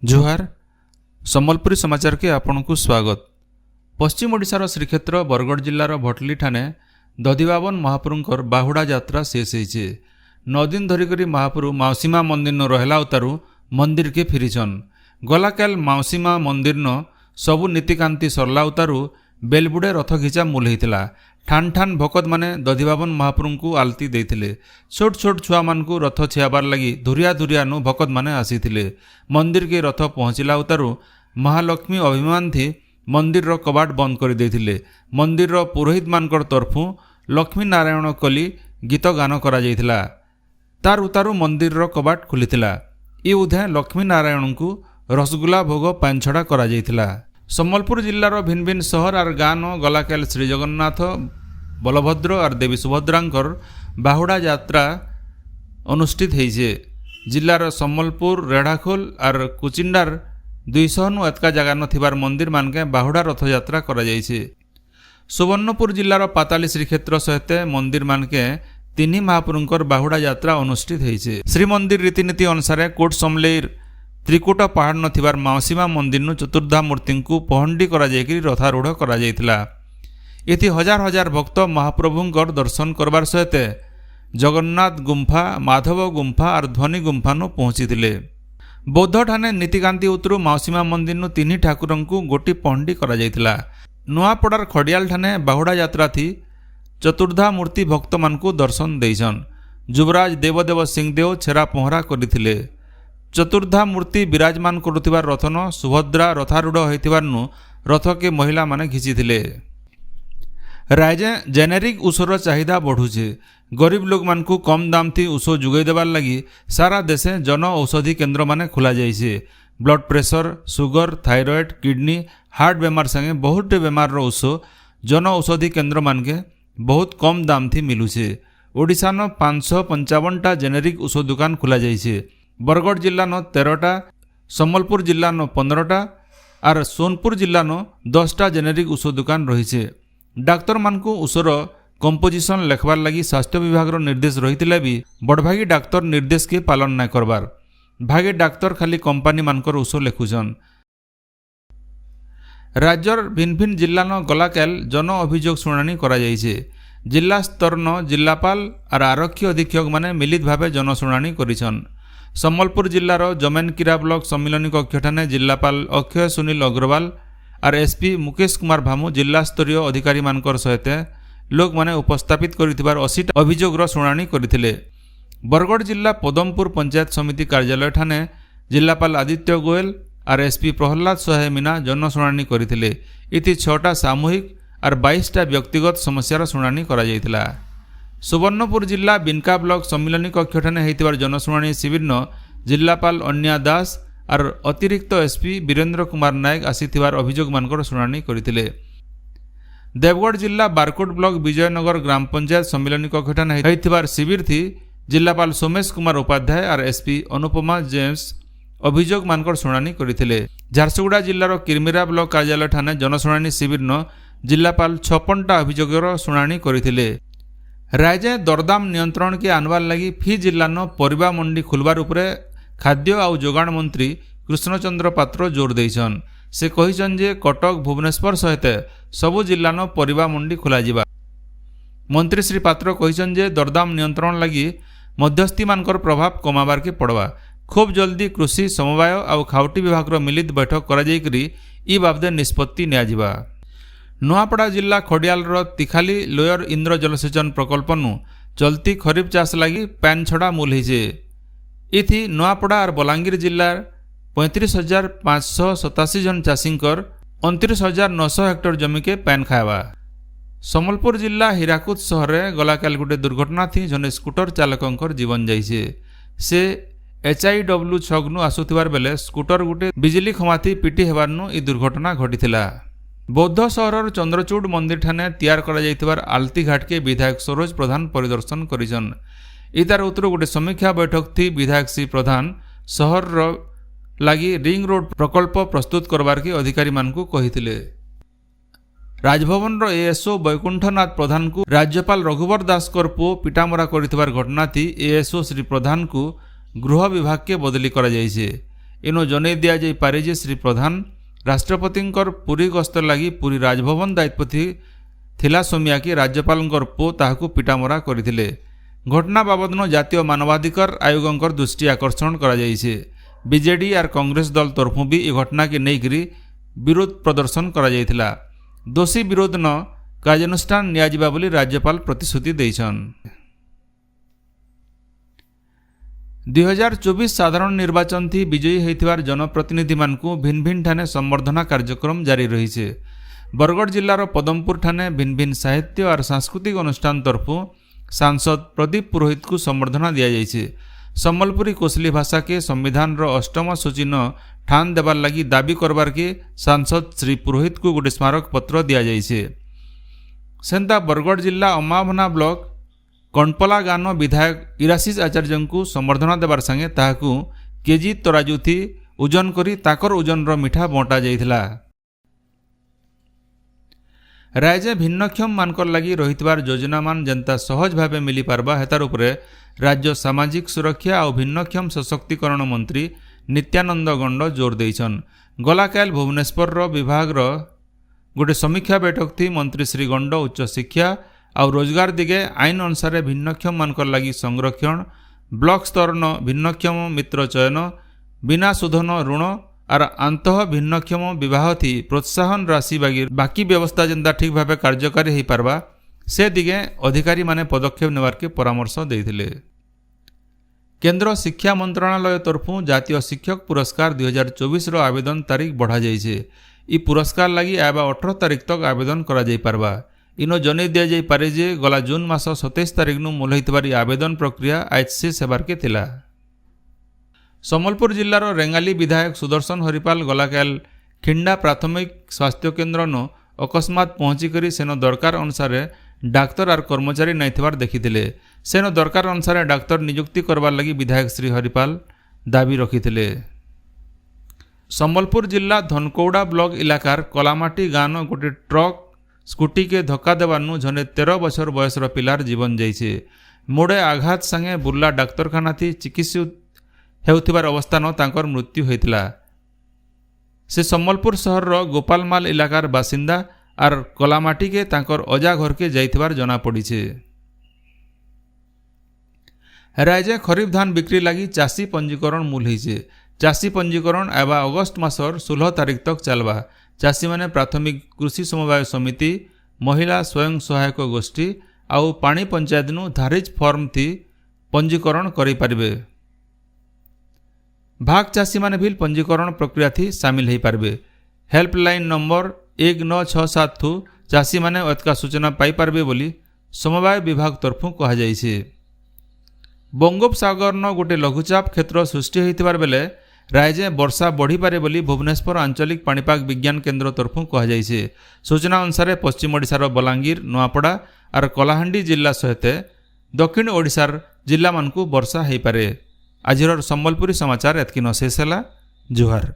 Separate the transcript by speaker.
Speaker 1: जोहार सम्बलपुरी समाचार के आपण को स्वागत। पश्चिम ओडिशार श्रीक्षेत्र बरगढ़ जिलार भटली ठाणे दधिबाबन महाप्रभुंकर बाहुड़ा यात्रा शेष होइछे। 9 दिन धरिकरी महाप्रभु माउसीमा मंदिर न रहला उतारू मंदिर के फिरिछन। गलाकाल माउसीमा मंदिर न सबु नीतिकांति सरला उतारू बेलबुड़े रथ घिचा मूल होता। ठान ठान भकत माने दधिबाबन महाप्रभु को आलती देथिले। छोट छोट छुआ मान को रथ छियाबार लगी धुरिया धुरिया नु भकत माने आसीथिले। मंदिर के रथ पहुँचला उतारू महालक्ष्मी अभिमान थी मंदिर रो कबाट बंद कर देथिले। मंदिर रो पुरोहित मानकर तरफु लक्ष्मी नारायण कली गीत गान करा जायथिला। तार उतारू मंदिर रो कबाट खुलिथिला। ई उधे लक्ष्मी नारायण को रसगुल्ला भोग पानछड़ा करा जायथिला। सम्बलपुर जिल्लार भिन्न भिन्न सहर और गाँव गलाकाल श्री जगन्नाथ बलभद्र और देवी सुभद्रांकर बाहुड़ा यात्रा अनुष्ठित होइछे। जिल्लार सम्बलपुर रेढ़ाखोल और कुचिंडार 200 नु एतका जगह नथिबार मंदिर मानके बाहुड़ा रथ यात्रा करा जायछे। सुवर्णपुर जिल्लार पाताली श्रीक्षेत्र सहित मंदिर मानके 3 महाप्रभुंकर बाहुड़ा यात्रा अनुष्ठित होइछे। श्रीमंदिर रीतिनीति अनुसार कोट समलेर त्रिकुट पहाड़ नथिबार माउसीमा मंदिर नु चतुर्धा मूर्ति को पहंडी करा जायकरी रथारूढ़ करा जायतिला। इति हजार हजार भक्त महाप्रभुंकर दर्शन करबार सहित जगन्नाथ गुंफा, माधव गुंफा और ध्वनि गुंफा नु पहुंचीथिले। बौद्ध ठाणे नीतिकांति उतरू माउसीमा मंदिर नु 3 ठाकुरं को गोटी पहंडी करा जायतिला। नुआपड़ार खड़ियाल ठाणे बाहुड़ा यात्रा थी चतुर्धा मूर्ति भक्त मान को दर्शन देइछन। युवराज देवदेव सिंहदेव छेरा पहरा करिथिले। चतुर्धा मूर्ति विराजमान करुथिबार रथन सुभद्रा रथारूढ़ होइथिबार नु रथ के महिला माने घिचिथिले। राज्य जेनेरिक ऊसर चाहिदा बढ़ुचे। गरीब लोग मान को कम दाम थी ऊस जुगई देवार लगी सारा देशे जन औषधि केन्द्र माने खोला जाइछे। Blood pressure, sugar, thyroid, kidney, heart बेमार संगे बहुत बेमार रो ऊस जन औषधि केन्द्र मानके बहुत कम दाम थी मिलुचे। ओडिशा न 555टा जेनेरिक ऊस दुकान खोला जाइछे। बरगढ़ जिला न 13टा, सम्बलपुर जिला न 15टा और सोनपुर जिला न 10टा जेनेरिक ऊस दुकान रही। डाक्तर मान को ऊसर कंपोजिशन लेखबार लगी स्वास्थ्य विभाग निर्देश रही भी बड़भागी डाक्तर निर्देश के पालन न करबार। भागे डाक्तर खाली कंपानी मानकर ऊस लेखुछन। राज्यर भिन्न भिन्न जिला न गलाकाल जन अभियोग शुणाणी करा जायछे। जिला स्तर न जिलापाल और आरक्षी अधीक्षक माने मिलित भावे जनशुणाणी करिछन। सम्बलपुर जिलार जमेनकीरा ब्लॉक सम्मिलनी कक्ष ठाणे जिलापाल अक्षय सुनील अग्रवाल और एसपी मुकेश कुमार भामु जिला स्तरीय अधिकारी मानकर सहित लोक माने उपस्थापित करिथिबार 80 अभियोगर शुणाणी करिथिले। बरगढ़ जिला पदमपुर पंचायत समिति कार्यालय ठाणे जिलापाल आदित्य गोयल और एसपी प्रहलाद सहाय मीना जनशुणाणी करिथिले। इति 6टा सामूहिक और 22टा व्यक्तिगत समस्यार शुणाणी करा जायतिला। सुवर्णपुर जिला बिनका ब्लॉक सम्मिलनी कक्ष ठाणे होइतिबार जनशुणाणी शिविर न जिलापाल अन्या दास और अतिरिक्त एसपी वीरेंद्र कुमार नायक आसीथिबार अभियोग मानकर शुणाणी करिथिले। देवगढ़ जिला बारकोट ब्लॉक विजयनगर ग्राम पंचायत सम्मिलनी कक्ष ठाणे होइतिबार शिविर थी जिलापाल सोमेश कुमार उपाध्याय और एसपी अनुपमा जेम्स अभियोग मानकर शुणाणी करिथिले। झारसुगुड़ा जिलार किरमिरा ब्लॉक कार्यालय ठाणे जनशुणाणी शिविर न जिलापाल 56टा अभियोगर शुणाणी करिथिले। राज्य दरदाम नियंत्रण के आनवार लगी फी जिला न परिबा मंडी खुलबार उपरे खाद्य आउ जोगाण मंत्री कृष्णचंद्र पात्र जोर देइछन। से कहिछन जे कटक भुवनेश्वर सहित सबु जिला न परिबा मंडी खोला जिबा। मंत्री श्री पात्र कहिछन जे दरदाम नियंत्रण लगी मध्यस्थी मानकर प्रभाव कमाबार के पड़वा। खूब जल्दी कृषि समवाय आउ खाउटी विभाग मिलित बैठक करा जायकरी ई बाबदे निष्पत्ति निया जिबा। नुआपड़ा जिला खड़ियाल तिखाली लोयर इंद्र जलसेचन प्रकल्प नु चलती खरीफ चाष लगी पैन छड़ा मूल होइछे। इथि नुआपड़ा और बलांगीर जिलार 35,587 जन चाषींकर 29,900 हेक्टर जमी के पैन खावा। सम्बलपुर जिला हीराकुद सहर में गलाकाल गोटे दुर्घटना थी जने स्कूटर चालकंकर जीवन जाइछे। से HIW छगनु आसुथिबार बेले स्कूटर गोटे बिजली खमाथी पिटी हेबार नु ई दुर्घटना घटिथिला। बौद्ध सहर चंद्रचूड़ मंदिर ठाणे तैयार करा जायतिबार आलती घाट के विधायक सरोज प्रधान परिदर्शन करिछन। इतार उतर गोटे समीक्षा बैठक थी विधायक श्री प्रधान सहर लगी रिंग रोड प्रकल्प प्रस्तुत करबार के अधिकारी मान को कहिथिले। राजभवन एएसओ बैकुंठनाथ प्रधान को राज्यपाल रघुवर दास पुओ पिटामरा करिथिबार घटना थी एएसओ श्री प्रधान को गृह विभाग के बदली करा जायछे। इनो जनै दिया जाई पारे जे श्री प्रधान राष्ट्रपतिंकर पुरी गस्त लगी पुरी राजभवन दायित्व थिला सोमिया कि राज्यपालंकर पो ताहाकु पिटामरा करथिले। घटना बाबदनो जातीय मानवाधिकार आयोगंकर दृष्टि आकर्षण करा जाइछे। बीजेडी आर कांग्रेस दल तरफु भी ए घटना के नेइकरी विरोध प्रदर्शन करा जाइथिला। दोषी विरोध न कार्यानुष्ठान नियाजिबा बोली राज्यपाल प्रतिश्रुति दैछन। 2024 साधारण निर्वाचन थी विजयी होइथिबार जनप्रतिनिधि मानकु भिन्न भिन्न ठाने संवर्धना कार्यक्रम जारी रहिछे। बरगढ़ जिल्लार पदमपुर ठाने भिन्न भिन्न साहित्य और सांस्कृतिक अनुष्ठान तरफु सांसद प्रदीप पुरोहित को संवर्धना दिया जाइछे। सम्बलपुरी कोसली भाषा के संविधान रो 8मा सूची न ठान देबार लगी दाबी करबार के सांसद श्री पुरोहित को गोटे स्मारक पत्र दिया जाइछे। सेंता बरगढ़ जिला अमाभना ब्लॉक कणपला गान विधायक इराशीष आचार्य को संवर्धना देबार संगे ताहाकू केजी तराजू थी ओजन करी ताकर ओजन रो मिठा बंटा जाइथिला। राज्य भिन्नक्षम मानकर लगी रहितबार योजना मान जनता सहज भावे मिली पारबा हेतार उपरे राज्य सामाजिक सुरक्षा और भिन्नक्षम सशक्तिकरण मंत्री नित्यानंद गंड जोर देइछन। गलाकाल भुवनेश्वर रो विभाग रो गोटे समीक्षा बैठक थी मंत्री श्री गंड उच्च शिक्षा और रोजगार दिगे आईन अनुसार भिन्नक्षम मानकर लगी संरक्षण ब्लॉक स्तर न भिन्नक्षम मित्र चयन बिना शोधन ऋण और आंतः भिन्नक्षम विवाह थी प्रोत्साहन राशि बाकी व्यवस्था जेंता ठीक भाव कार्यकारी हो पारबा से दिगे अधिकारी माने पदक्षेप नेबार के परामर्श देइथिले। केंद्र शिक्षा मंत्रणालय तरफु जातीय शिक्षक पुरस्कार 2024 रो आवेदन तारीख बढ़ा जाइछे। इ पुरस्कार लगी आबा 18 तारीख तक आवेदन करा जाई पारबा। इनो जनै दिया जाई पारे जे गला जून मास 27 तारीख नु मूलहितबारी आवेदन प्रक्रिया आज से सेबार के थिला। सम्बलपुर जिल्लार रेंगाली विधायक सुदर्शन हरिपाल गलाकाल खिंडा प्राथमिक स्वास्थ्य केन्द्र न अकस्मात पहुँची करी सेनो दरकार अनुसार डाक्तर और कर्मचारी नाइथिबार देखिथिले। सेनो दरकार अनुसार डाक्तर नियुक्ति करबार लगी विधायक श्री हरिपाल दाबी रखिथिले। सम्बलपुर जिला धनकौड़ा ब्लॉक इलाकार कलामाटी गाँव न गोटे ट्रक स्कूटी के धक्का देवानु जने 13 बछर बयसर पिलार जीवन जाइछे। मोड़े आघात संगे बुर्ला डाक्तरखाना थी चिकित्सित हेउथिबार अवस्था न तांकर मृत्यु होइतिला। से सम्बलपुर सहर रो गोपालमाल इलाकार बासिंदा और कलामाटी के तांकर अजा घर के जाइथिबार जना पड़ीछे। राज्य खरीफ धान बिक्री लगी चाषी पंजीकरण मूल होइछे। चाषी पंजीकरण एवं अगस्ट मासर 16 तारीख तक चलबा। चाषी माने प्राथमिक कृषि समवाय समिति महिला स्वयं सहायक गोष्ठी आउ पानी पंचायत नु धारिज फॉर्म थी पंजीकरण करि पारिबे। भाग चाषी माने भी पंजीकरण प्रक्रिया थी सामिल हो पारबे। हेल्पलाइन नंबर 1967 थु चाषी माने अतका सूचना पाई पारबे बोली समवाय विभाग तरफु कहा जाइछे। बंगोपसागर न गोटे लघुचाप क्षेत्र सृष्टि होइतिबार बेले राज्य वर्षा बढ़ी पारे बोली भुवनेश्वर आंचलिक पाणीपाग विज्ञान केन्द्र तरफु कहा जाइछे। सूचना अनुसार पश्चिम ओडिशार बलांगीर नुआपड़ा और कलाहांडी जिला सहित दक्षिण ओडिशार जिला मानकु वर्षा हो पारे। आजिर सम्बलपुरी समाचार एतकी न शेष है। जुहार।